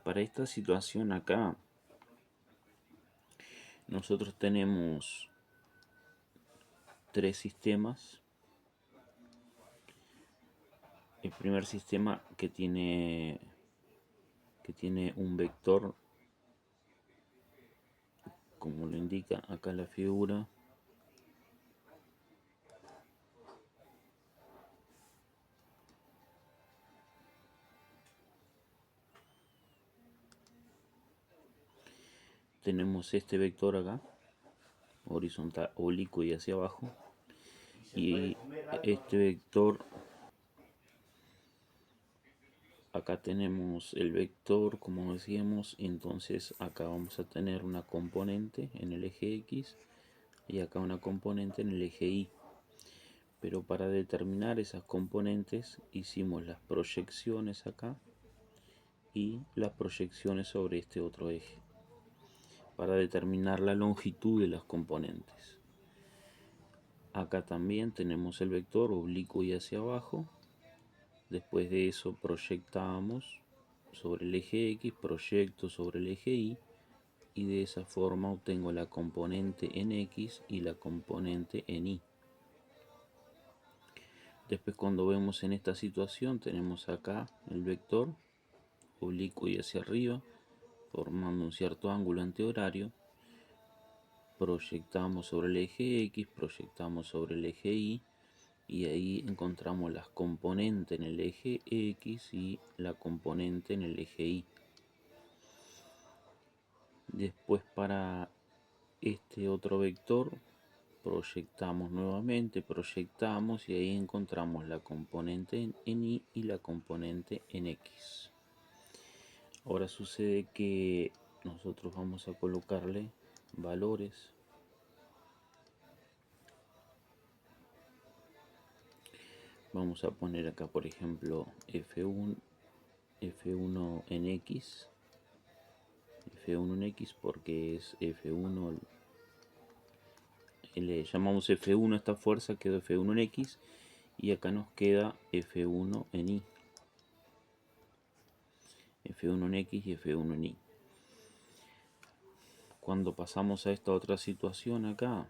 Para esta situación acá, nosotros tenemos tres sistemas. El primer sistema que tiene un vector, como lo indica acá la figura. Tenemos este vector acá, horizontal, oblicuo y hacia abajo. Y este vector, acá tenemos el vector, como decíamos, entonces acá vamos a tener una componente en el eje X y acá una componente en el eje Y. Pero para determinar esas componentes hicimos las proyecciones acá y las proyecciones sobre este otro eje para determinar la longitud de las componentes. Acá también tenemos el vector oblicuo y hacia abajo. Después de eso proyectamos sobre el eje X, proyecto sobre el eje Y y de esa forma obtengo la componente en X y la componente en Y. Después, cuando vemos en esta situación, tenemos acá el vector oblicuo y hacia arriba formando un cierto ángulo antihorario. Proyectamos sobre el eje X, proyectamos sobre el eje Y y ahí encontramos las componentes en el eje X y la componente en el eje Y. Después, para este otro vector proyectamos nuevamente, proyectamos y ahí encontramos la componente en Y y la componente en X. Ahora sucede que nosotros vamos a colocarle valores. Vamos a poner acá, por ejemplo, F1 en X, F1 en X porque es F1, le llamamos F1 a esta fuerza, quedó F1 en X y acá nos queda F1 en Y. F1 en X y F1 en Y. Cuando pasamos a esta otra situación acá,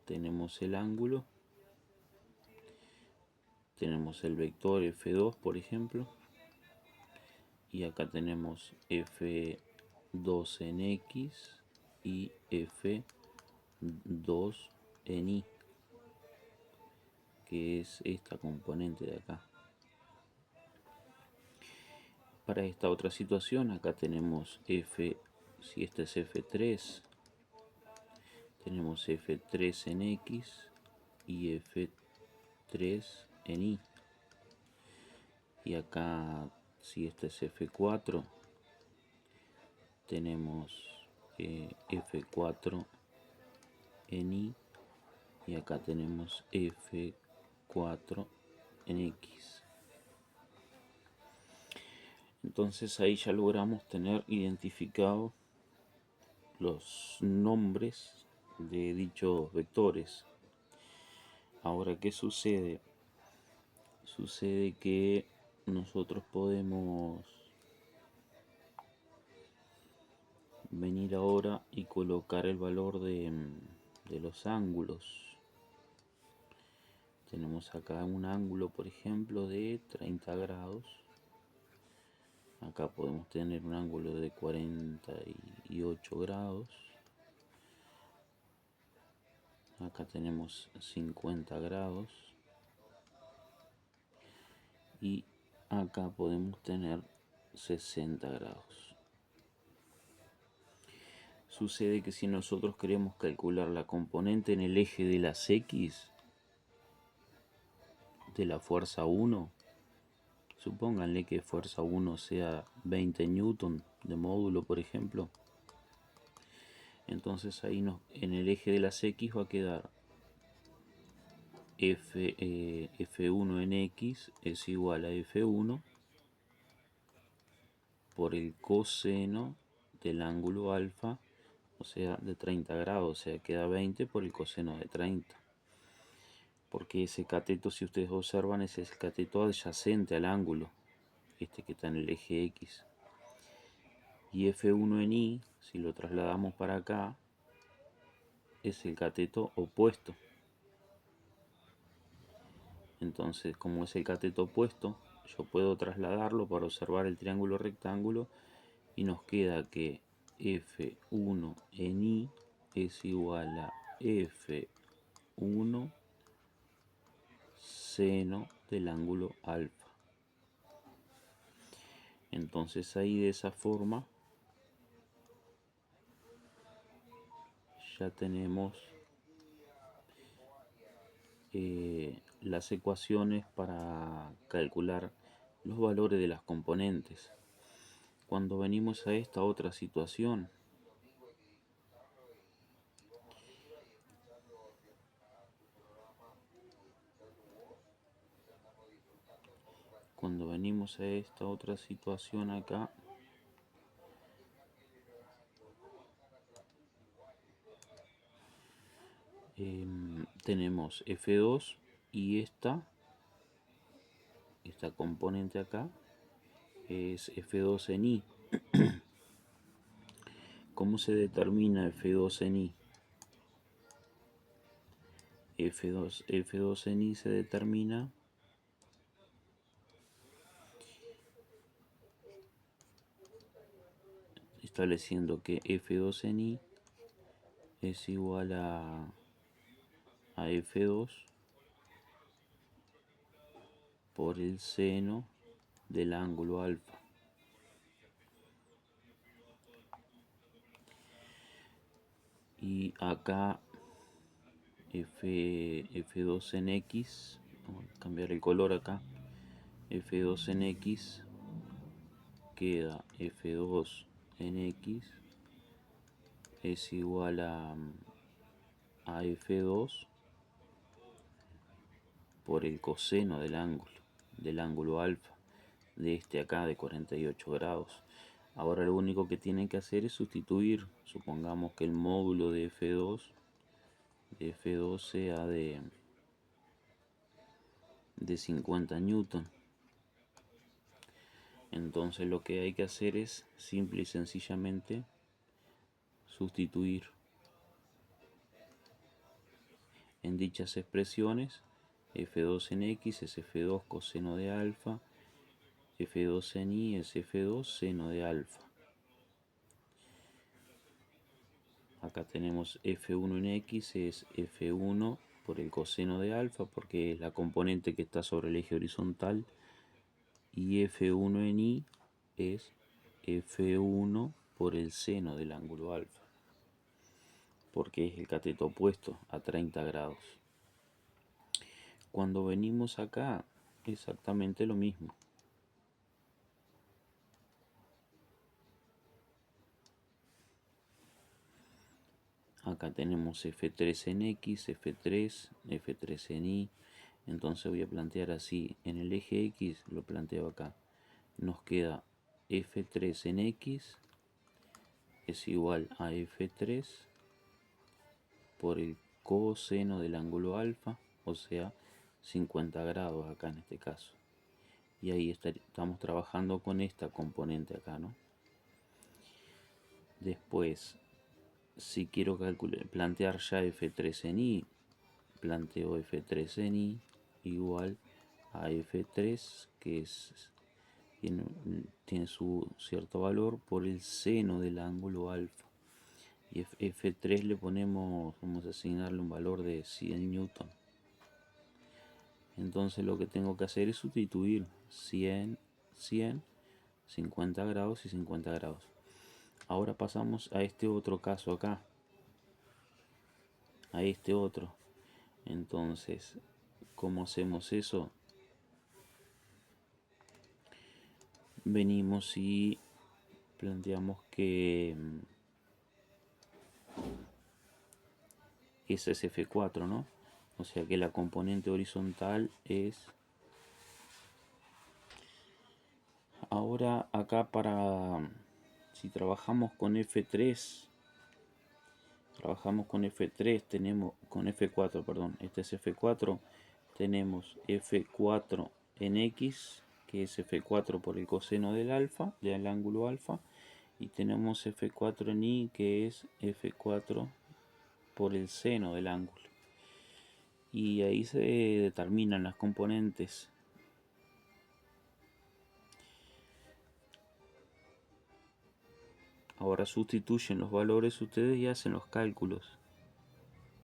tenemos el ángulo, tenemos el vector F2 por ejemplo, y acá tenemos F2 en X y F2 en Y, que es esta componente de acá. Para esta otra situación, acá tenemos si este es F3, tenemos F3 en X y F3 en Y. Y acá, si este es F4, tenemos F4 en Y y acá tenemos F4 en X. Entonces ahí ya logramos tener identificados los nombres de dichos vectores. Ahora, ¿qué sucede? Sucede que nosotros podemos venir ahora y colocar el valor de los ángulos. Tenemos acá un ángulo, por ejemplo, de 30 grados. Acá podemos tener un ángulo de 48 grados. Acá tenemos 50 grados. Y acá podemos tener 60 grados. Sucede que si nosotros queremos calcular la componente en el eje de las X de la fuerza 1, supónganle que fuerza 1 sea 20 newton de módulo, por ejemplo. Entonces ahí en el eje de las X va a quedar F1 en X es igual a F1 por el coseno del ángulo alfa, o sea, de 30 grados, o sea, queda 20 por el coseno de 30. Porque ese cateto, si ustedes observan, es el cateto adyacente al ángulo, este que está en el eje X. Y F1 en Y, si lo trasladamos para acá, es el cateto opuesto. Entonces, como es el cateto opuesto, yo puedo trasladarlo para observar el triángulo rectángulo y nos queda que F1 en Y es igual a F1 seno del ángulo alfa. Entonces ahí de esa forma ya tenemos las ecuaciones para calcular los valores de las componentes. Cuando venimos a esta otra situación, acá, tenemos F2 y esta componente acá es F2 en Y. ¿Cómo se determina F2 en Y? F2 en Y se determina estableciendo que F2 en Y es igual a F2 por el seno del ángulo alfa. Y acá F2 en X, vamos a cambiar el color acá, F2 en X queda F2 en X es igual a F2 por el coseno del ángulo alfa, de este acá de 48 grados. Ahora lo único que tienen que hacer es sustituir. Supongamos que el módulo de F2 sea de 50 newton. Entonces lo que hay que hacer es simple y sencillamente sustituir en dichas expresiones. F2 en X es F2 coseno de alfa, F2 en Y es F2 seno de alfa. Acá tenemos F1 en X es F1 por el coseno de alfa, porque es la componente que está sobre el eje horizontal, y F1 en Y es F1 por el seno del ángulo alfa, porque es el cateto opuesto a 30 grados. Cuando venimos acá, exactamente lo mismo. Acá tenemos F3 en X, F3 en Y. Entonces voy a plantear así. En el eje X lo planteo acá. Nos queda F3 en X es igual a F3 por el coseno del ángulo alfa, o sea 50 grados acá en este caso. Y ahí estamos trabajando con esta componente acá, ¿no? Después, si quiero plantear ya F3 en Y, planteo F3 en Y igual a F3, que tiene su cierto valor por el seno del ángulo alfa. Y F3 le ponemos, vamos a asignarle un valor de 100 newton. Entonces lo que tengo que hacer es sustituir 100, 100, 50 grados y 50 grados. Ahora pasamos a este otro caso acá. A este otro. Entonces, ¿cómo hacemos eso? Venimos y planteamos que ese es F4, ¿no? O sea que la componente horizontal es... Ahora acá si trabajamos con F3, tenemos con F4, perdón, este es F4, tenemos F4 en X, que es F4 por el coseno del alfa, del ángulo alfa, y tenemos F4 en Y, que es F4 por el seno del ángulo. Y ahí se determinan las componentes. Ahora sustituyen los valores ustedes y hacen los cálculos.